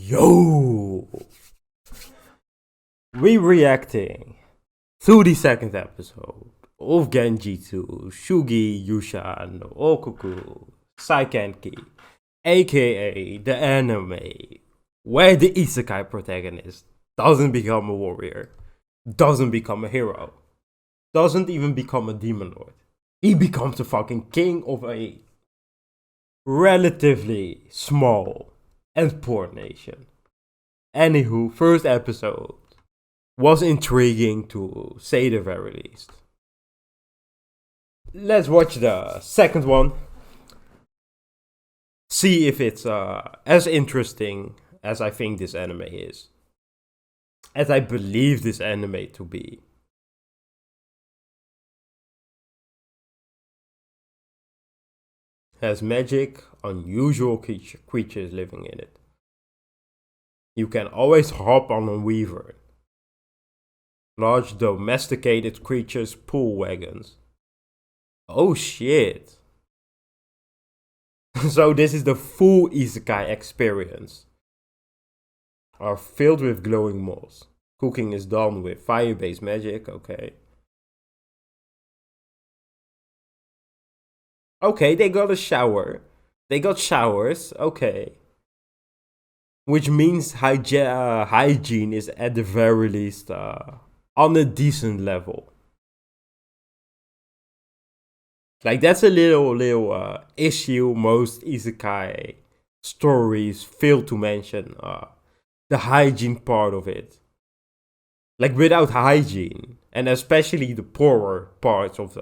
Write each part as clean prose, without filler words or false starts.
Yo! We reacting to the second episode of Genjitsu Shugi Yuusha and Oukoku Saikenki, aka the anime where the isekai protagonist doesn't become a warrior, doesn't become a hero, doesn't even become a demon lord. He becomes the fucking king of a relatively small and poor nation. Anywho, first episode was intriguing to say the very least. Let's watch the second one. See if it's as interesting as I think this anime is. As I believe this anime to be. Has magic, unusual creatures living in it. You can always hop on a weaver. Large domesticated creatures pull wagons. Oh shit. So this is the full isekai experience. Are filled with glowing moths. Cooking is done with fire-based magic, okay. Okay, they got a shower. They got showers, okay. Which means hygiene is at the very least on a decent level. Like that's a little issue most isekai stories fail to mention. The hygiene part of it. Like without hygiene, and especially the poorer parts of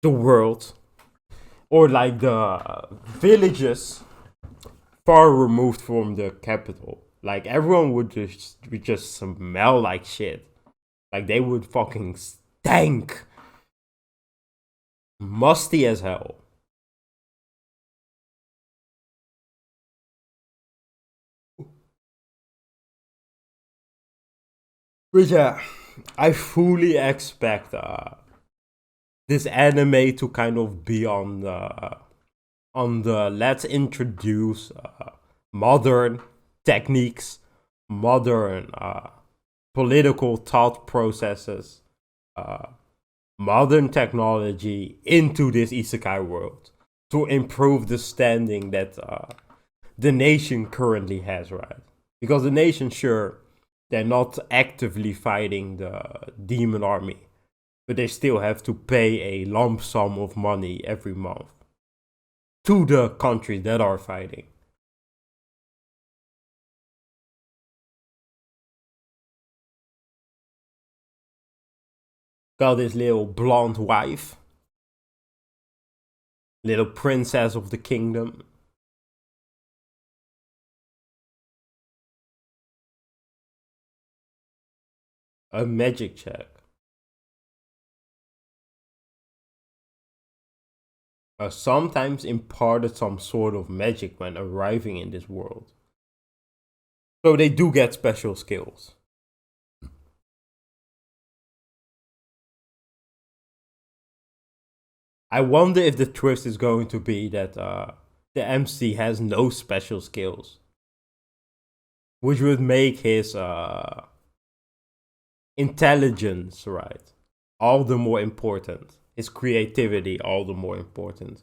the world, or like the villages far removed from the capital, like everyone would just smell like shit. Like they would fucking stank. Musty as hell. But yeah, I fully expect this anime to kind of be on the let's introduce modern techniques, modern political thought processes, modern technology into this isekai world to improve the standing that the nation currently has, right? Because the nation, sure, they're not actively fighting the demon army, but they still have to pay a lump sum of money every month to the countries that are fighting. Got this little blonde wife, little princess of the kingdom. A magic check. Sometimes imparted some sort of magic when arriving in this world. So they do get special skills. I wonder if the twist is going to be that the MC has no special skills. Which would make his intelligence, right, all the more important. His creativity, all the more important.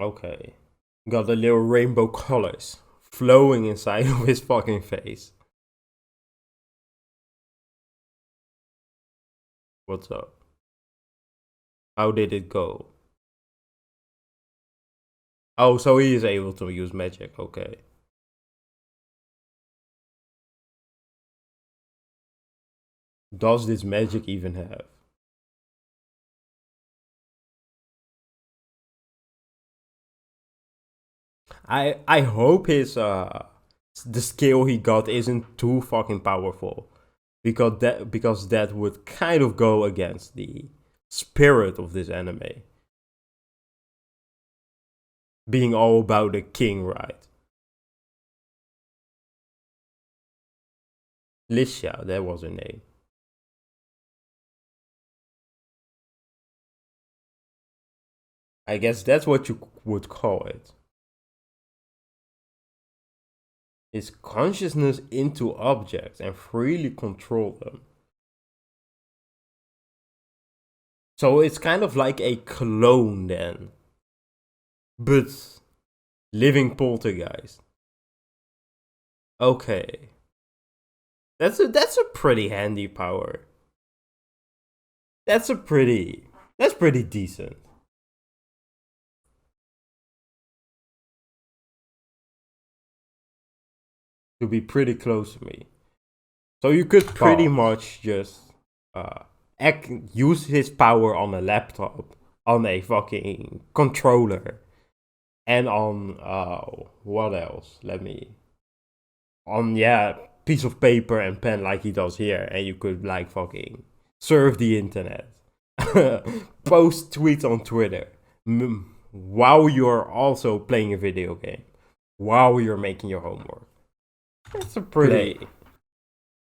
Okay. Got the little rainbow colors flowing inside of his fucking face. What's up? How did it go? Oh, so he is able to use magic, okay. Does this magic even have? I hope his the skill he got isn't too fucking powerful. Because that would kind of go against the spirit of this anime. Being all about the king, right? Lisha, that was her name. I guess that's what you would call it. Is consciousness into objects and freely control them. So it's kind of like a clone then. But living poltergeist. Okay. That's a pretty handy power. That's pretty decent. To be pretty close to me. So you could pretty much just use his power on a laptop, on a fucking controller, and on what else? On piece of paper and pen like he does here, and you could like fucking surf the internet, post tweets on Twitter, while you're also playing a video game, while you're making your homework. That's a pretty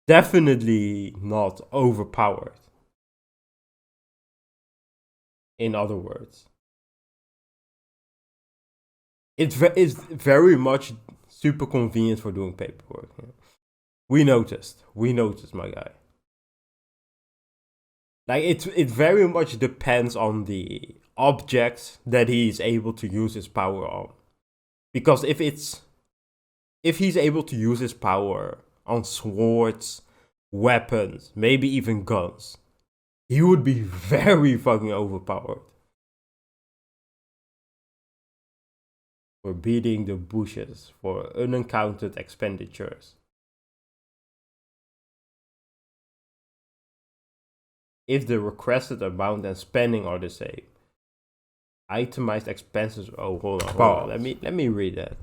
definitely not overpowered. In other words, it's very much super convenient for doing paperwork. We noticed, my guy. Like it very much depends on the objects that he's able to use his power on. Because if he's able to use his power on swords, weapons, maybe even guns, he would be very fucking overpowered. For beating the bushes for unaccounted expenditures. If the requested amount and spending are the same. Itemized expenses. Oh, hold on. Let me read that.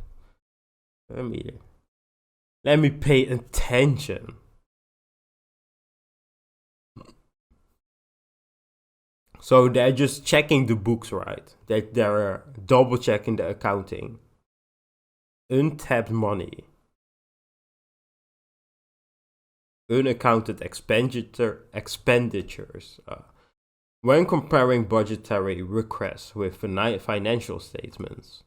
Let me pay attention. So they're just checking the books, right? They're double checking the accounting. Untapped money. Unaccounted expenditures. When comparing budgetary requests with financial statements,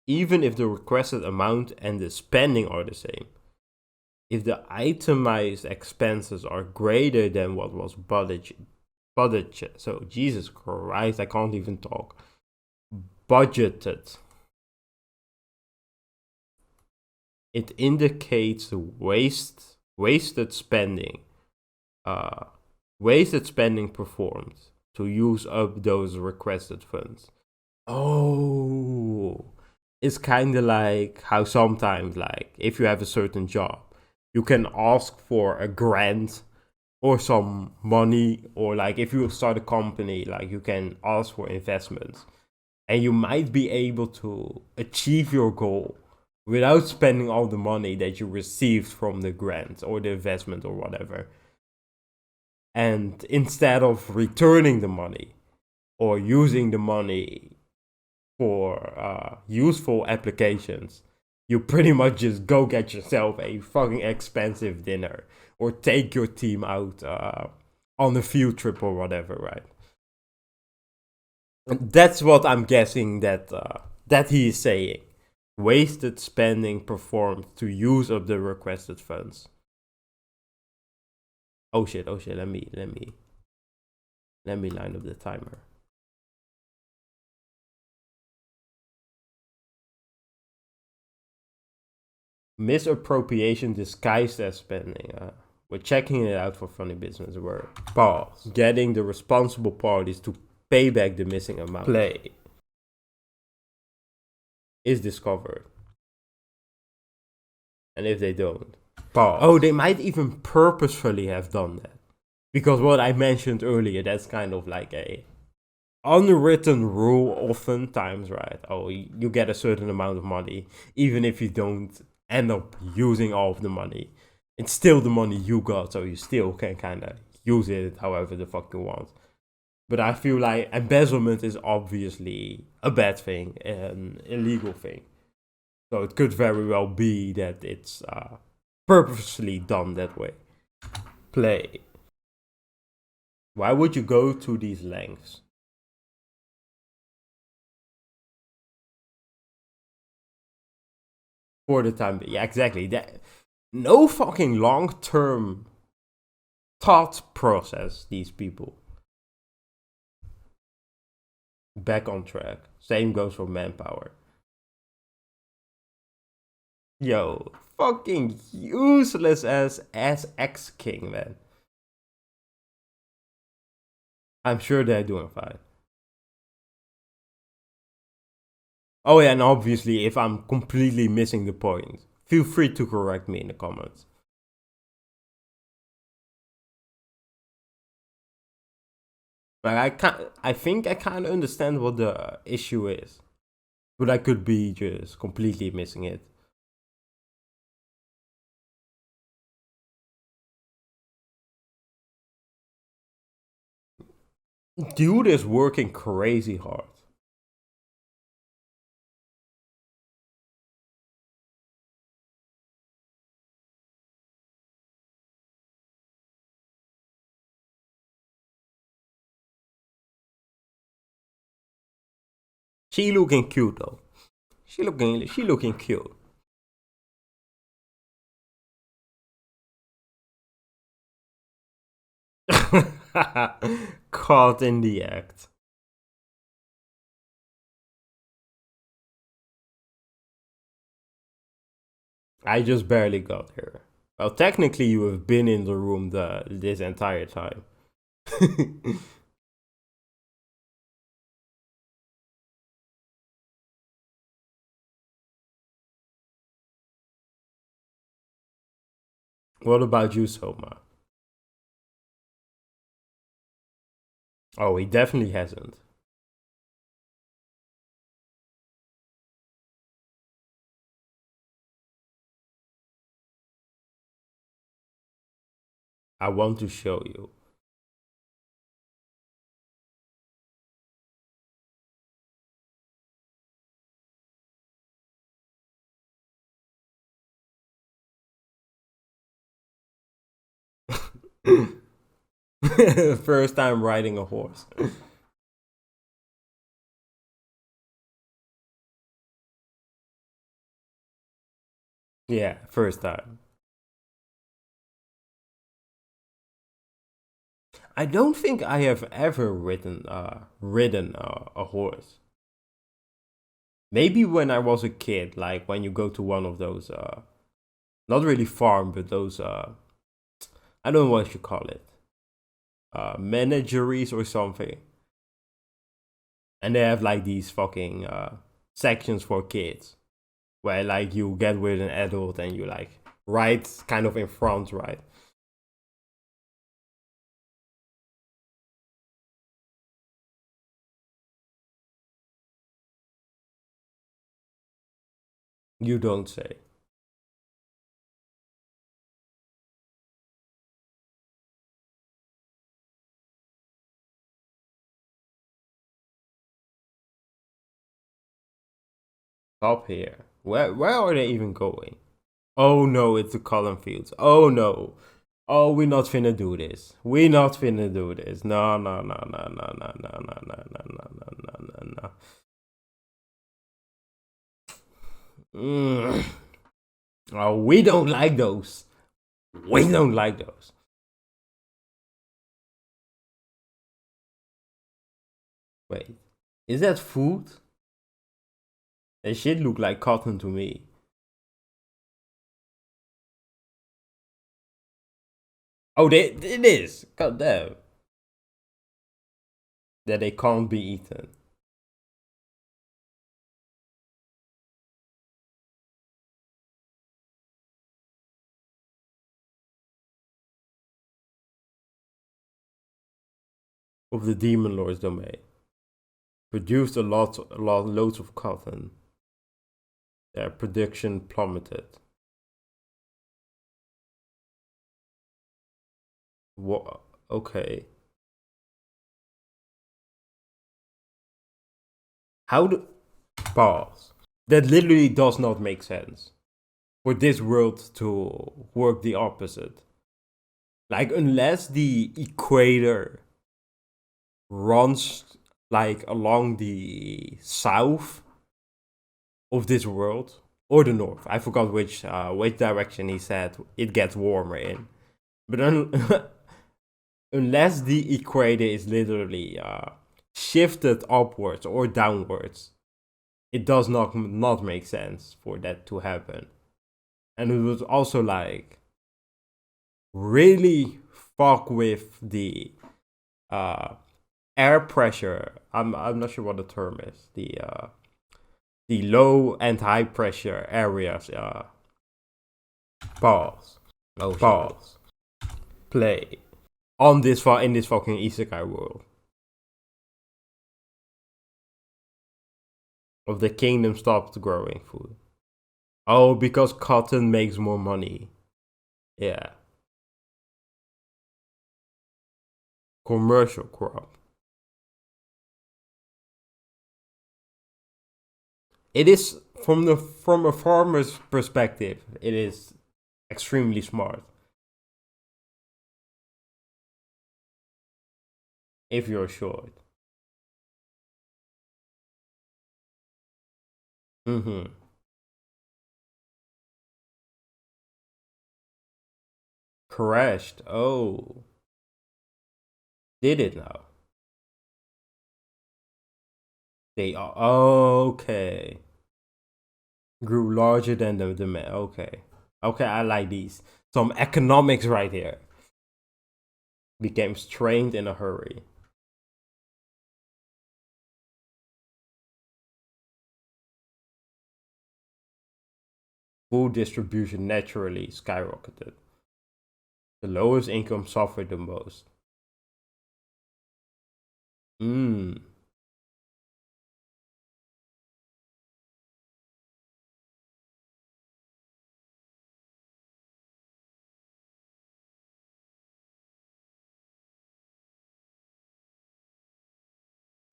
even if the requested amount and the spending are the same, if the itemized expenses are greater than what was budgeted, so Jesus Christ, I can't even talk. Budgeted. It indicates wasted spending. Wasted spending performed to use up those requested funds. Oh, it's kind of like how sometimes, like, if you have a certain job, you can ask for a grant or some money, or like if you start a company, like you can ask for investments, and you might be able to achieve your goal without spending all the money that you received from the grant or the investment or whatever. And instead of returning the money or using the money for useful applications, you pretty much just go get yourself a fucking expensive dinner or take your team out on a field trip or whatever, right? And that's what I'm guessing that he is saying. Wasted spending performed to use up the requested funds. Oh shit, let me line up the timer. Misappropriation disguised as spending. We're checking it out for funny business. We're pause. Getting the responsible parties to pay back the missing amount. Play. Is discovered. And if they don't, pause. Oh, they might even purposefully have done that. Because what I mentioned earlier, that's kind of like a unwritten rule oftentimes, right? Oh, you get a certain amount of money, even if you don't end up using all of the money. It's still the money you got, so you still can kind of use it however the fuck you want. But I feel like embezzlement is obviously a bad thing, an illegal thing. So it could very well be that it's purposely done that way. Play. Why would you go to these lengths? For the time being. Yeah, exactly. That no fucking long-term thought process, these people. Back on track. Same goes for manpower. Yo, fucking useless as ex-king, man. I'm sure they're doing fine. Oh yeah, and obviously, if I'm completely missing the point, feel free to correct me in the comments. Like I think I kind of understand what the issue is, but I could be just completely missing it. Dude is working crazy hard. She looking cute though. She looking cute. Caught in the act. I just barely got here. Well, technically, you have been in the room this entire time. What about you, Soma? Oh, he definitely hasn't. I want to show you. First time riding a horse. Yeah, first time. I don't think I have ever ridden a horse. Maybe when I was a kid, like when you go to one of those not really farm, but those I don't know what you call it. Menageries or something. And they have like these fucking sections for kids where like you get with an adult and you like ride kind of in front, right? You don't say. Up here. Where are they even going? Oh no, it's the column fields. Oh no. Oh, we not finna do this. We not finna do this. No, no, no, no, no, no, no, no, no, no, no, no, no, no. Mm. Oh, we don't like those. We don't like those. Wait, is that food? That shit look like cotton to me. Oh, it is. God damn. That they can't be eaten. Of the demon lord's domain. Produced loads of cotton. Their production plummeted. What? Okay. How do pause? That literally does not make sense for this world to work the opposite. Like unless the equator runs like along the south of this world, or the north. I forgot which direction he said it gets warmer in. But unless the equator is literally shifted upwards or downwards, it does not make sense for that to happen. And it was also like really fuck with the air pressure. I'm not sure what the term is. The low and high pressure areas. Pause. Oh, Pause. Play. On this in this fucking isekai world. Of the kingdom stopped growing food. Oh, because cotton makes more money. Yeah. Commercial crop. It is from a farmer's perspective, it is extremely smart. If you're short. Mm-hmm. Crashed. Oh. Did it now? They are okay. Grew larger than the demand. Okay. Okay, I like these. Some economics right here. Became strained in a hurry. Food distribution naturally skyrocketed. The lowest income suffered the most. Mmm.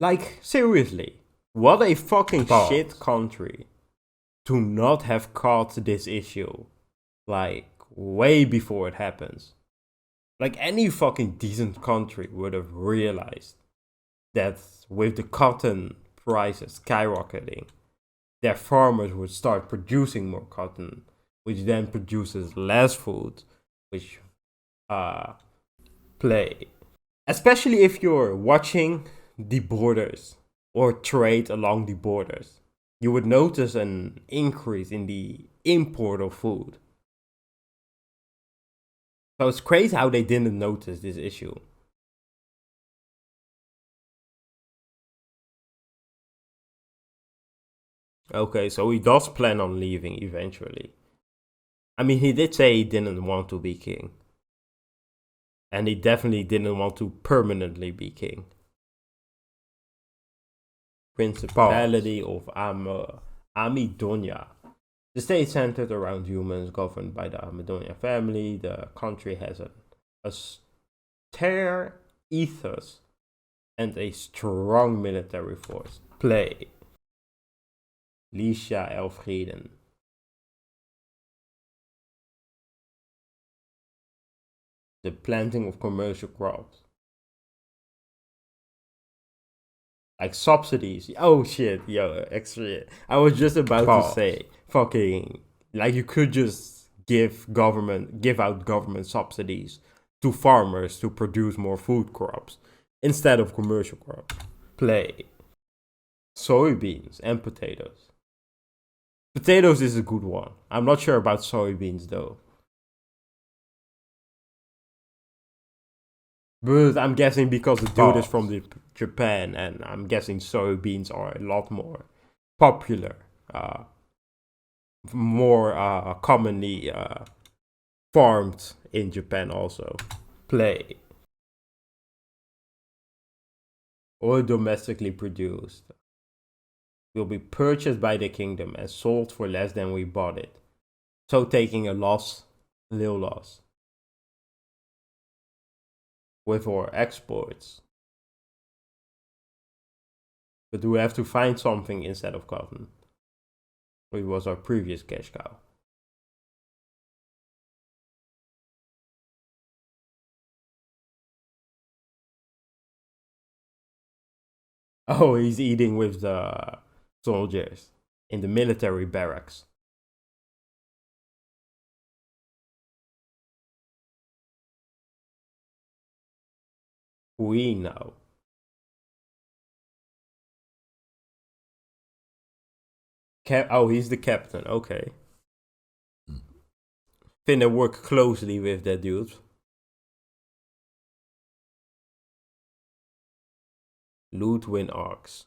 Like, seriously. What a fucking shit country to not have caught this issue. Like, way before it happens. Like, any fucking decent country would have realized that with the cotton prices skyrocketing, their farmers would start producing more cotton, which then produces less food, which play. Especially if you're watching the borders or trade along the borders, you would notice an increase in the import of food. So it's crazy how they didn't notice this issue. Okay, so he does plan on leaving eventually. I mean, he did say he didn't want to be king. And he definitely didn't want to permanently be king. Principality of Amidonia. The state centered around humans governed by the Amidonia family. The country has a austere ethos and a strong military force. Play. Licia Elfrieden. The planting of commercial crops. Like subsidies. Oh shit, yo, extra. I was just about to say, fucking, like you could just give out government subsidies to farmers to produce more food crops instead of commercial crops. Play. Soybeans and potatoes. Potatoes is a good one. I'm not sure about soybeans though. But I'm guessing because the dude is from Japan, and I'm guessing soybeans are a lot more popular, more commonly farmed in Japan also. Play. Or domestically produced. Will be purchased by the kingdom and sold for less than we bought it. So taking a little loss. With our exports. But we have to find something instead of cotton. Which was our previous cash cow. Oh, he's eating with the soldiers in the military barracks. We know. Oh, he's the captain. Okay. Finna work closely with that dude. Loot win arcs.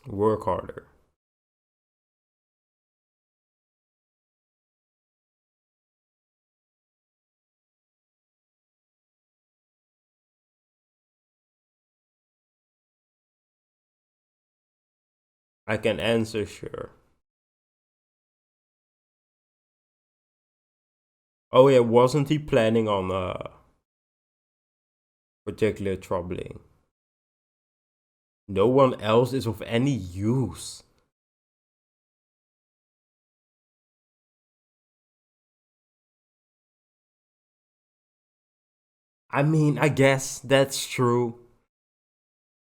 Work harder. I can answer sure. Oh yeah, wasn't he planning on particular troubling? No one else is of any use. I mean, I guess that's true.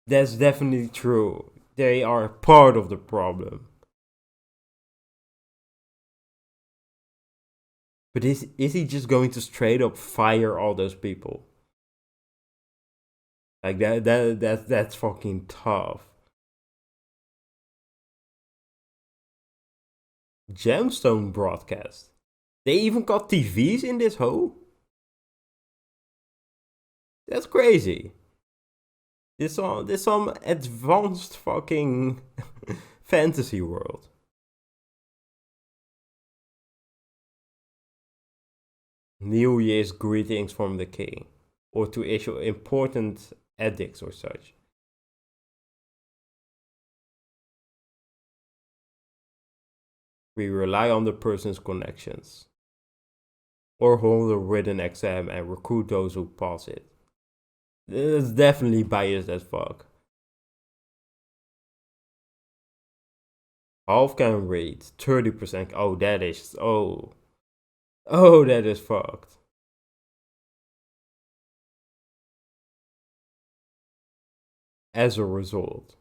That's definitely true. They are part of the problem. But is he just going to straight up fire all those people? Like that's fucking tough. Gemstone broadcast. They even got TVs in this hole? That's crazy. This some advanced fucking fantasy world. New Year's greetings from the king, or to issue important edicts or such. We rely on the person's connections, or hold a written exam and recruit those who pass it. It's definitely biased as fuck. Half can read, 30%. Oh, that is. Oh, that is fucked. As a result,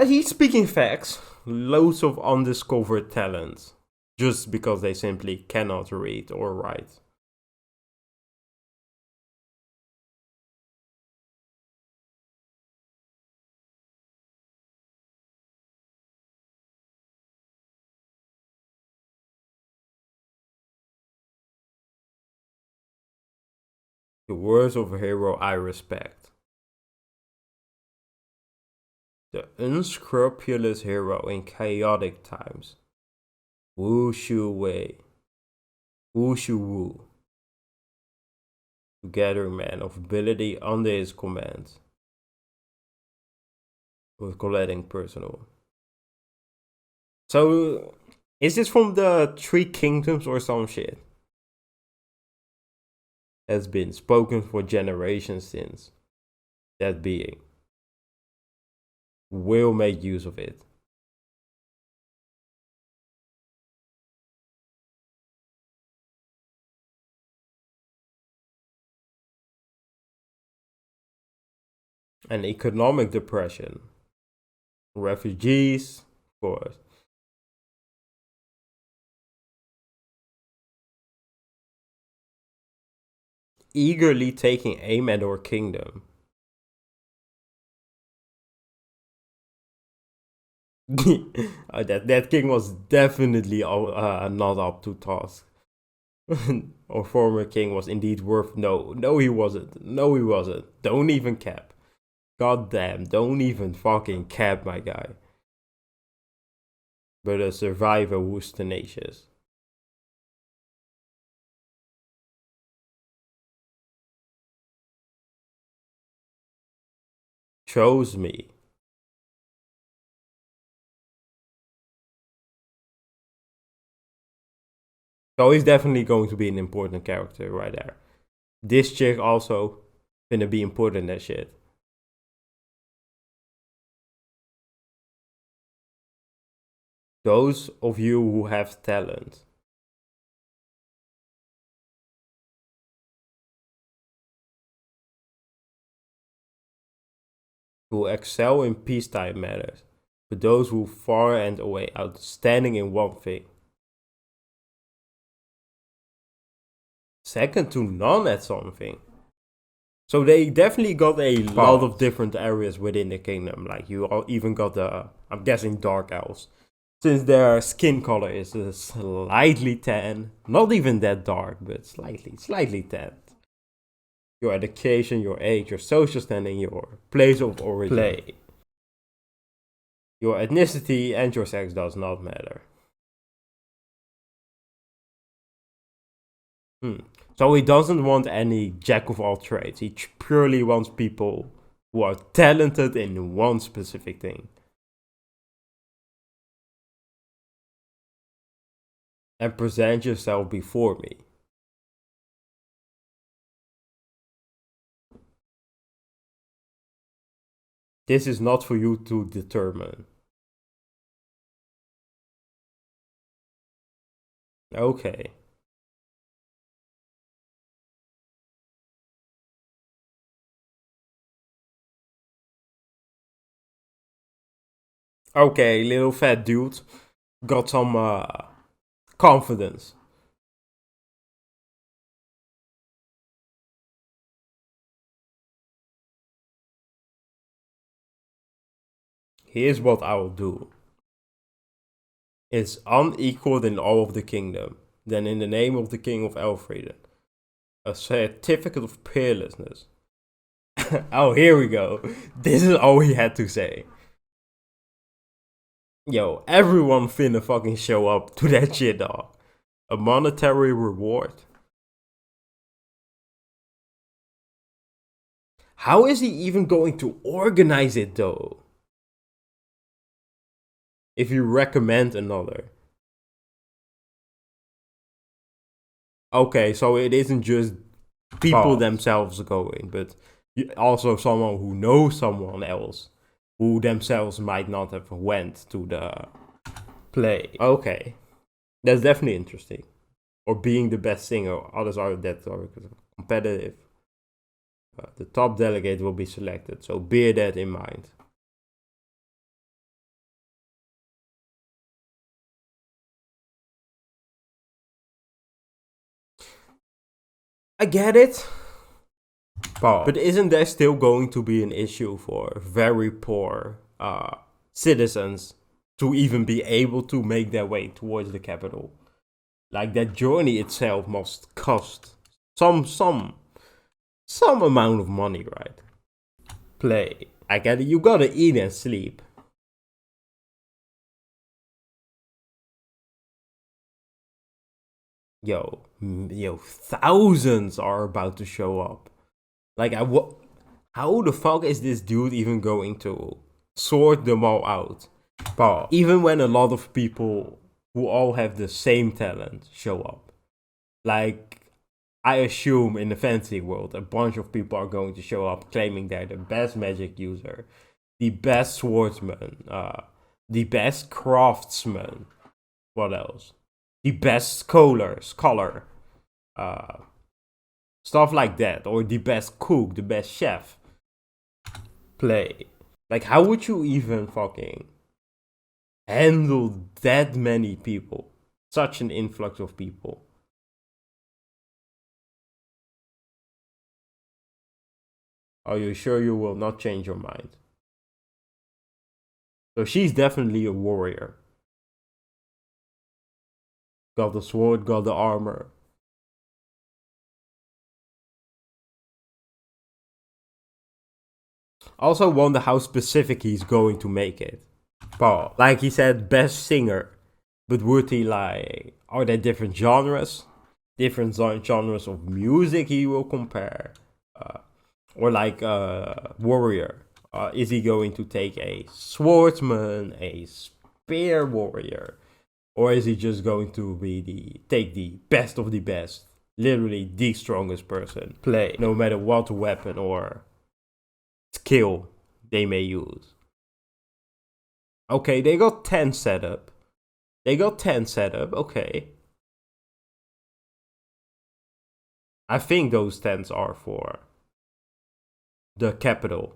he's speaking facts. Loads of undiscovered talents, just because they simply cannot read or write. The words of a hero I respect. The unscrupulous hero in chaotic times. Wu Shu Wei. Wu Shu Wu. Gathering man of ability under his command. With collecting personal. So, is this from the Three Kingdoms or some shit? Has been spoken for generations since. That being will make use of it. And economic depression. Refugees, of course. Eagerly taking aim at our kingdom. That king was definitely not up to task. Our former king was indeed worth no he wasn't. No he wasn't. Don't even cap. God damn, don't even fucking cap my guy. But a survivor who's tenacious. Chose me. So he's definitely going to be an important character right there. This chick also gonna be important as shit. Those of you who have talent. Who excel in peacetime matters. but those who far and away outstanding in one thing. Second to none at something. So they definitely got a lot of different areas within the kingdom. Like you even got I'm guessing dark elves. Since their skin color is slightly tan. Not even that dark, but slightly tan. Your education, your age, your social standing, your place of origin. Play. Your ethnicity and your sex does not matter. So he doesn't want any jack of all trades. He purely wants people who are talented in one specific thing. And present yourself before me. This is not for you to determine. Okay. Okay, little fat dude. Got some confidence. Here's what I will do. It's unequaled in all of the kingdom. Then in the name of the king of Elfreden. A certificate of peerlessness. Oh, here we go. This is all he had to say. Yo, everyone finna fucking show up to that shit, dog. A monetary reward. How is he even going to organize it, though? If you recommend another. Okay, so it isn't just people themselves going, but also someone who knows someone else who themselves might not have went to the play. Okay, that's definitely interesting. Or being the best singer, others are that are competitive. The top delegate will be selected, so bear that in mind. I get it. But isn't there still going to be an issue for very poor citizens to even be able to make their way towards the capital? Like that journey itself must cost some amount of money, right? Play. I get it. You gotta eat and sleep. Yo, thousands are about to show up. Like, how the fuck is this dude even going to sort them all out? Even when a lot of people who all have the same talent show up. Like, I assume in the fantasy world, a bunch of people are going to show up claiming they're the best magic user, the best swordsman, the best craftsman. What else? The best scholar, stuff like that, or the best cook, the best chef. Play. Like, how would you even fucking handle that many people? Such an influx of people. Are you sure you will not change your mind? So she's definitely a warrior. Got the sword, got the armor. Also wonder how specific he's going to make it. Like he said, best singer. But would he like, are there different genres? Different genres of music he will compare? Or like warrior. Is he going to take a swordsman, a spear warrior? Or is he just going to be take the best of the best? Literally the strongest person. Play. No matter what weapon or skill they may use. Okay, they got 10 set up. Okay. I think those tents are for the capital.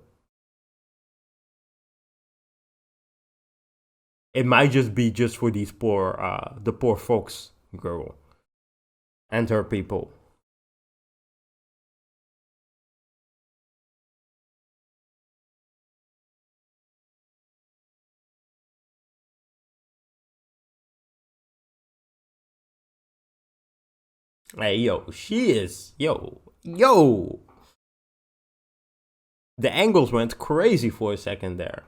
it might just be just for these the poor folks girl and her people. Hey, yo, she is, yo. The angles went crazy for a second there.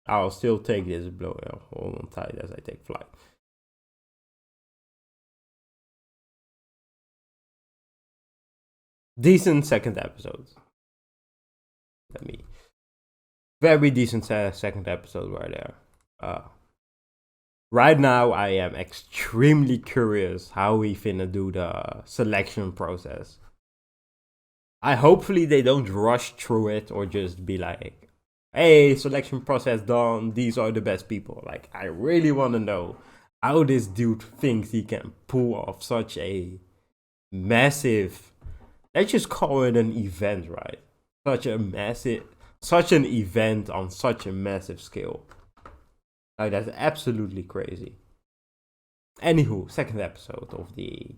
I'll still take this blow. Hold on tight as I take flight. Decent second episode. Let me. Very decent second episode right there. Right now, I am extremely curious how we finna do the selection process. Hopefully they don't rush through it or just be like, hey, selection process done, these are the best people. Like, I really want to know how this dude thinks he can pull off such a massive, let's just call it an event, right? Such an event on such a massive scale. Like, that's absolutely crazy. Anywho, second episode of the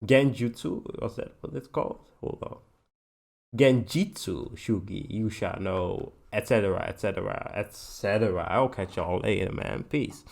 Genjitsu, what's that what it's called? Hold on. Genjitsu Shugi Yuusha, no, etc., etc., etc. I'll catch y'all later, man. Peace.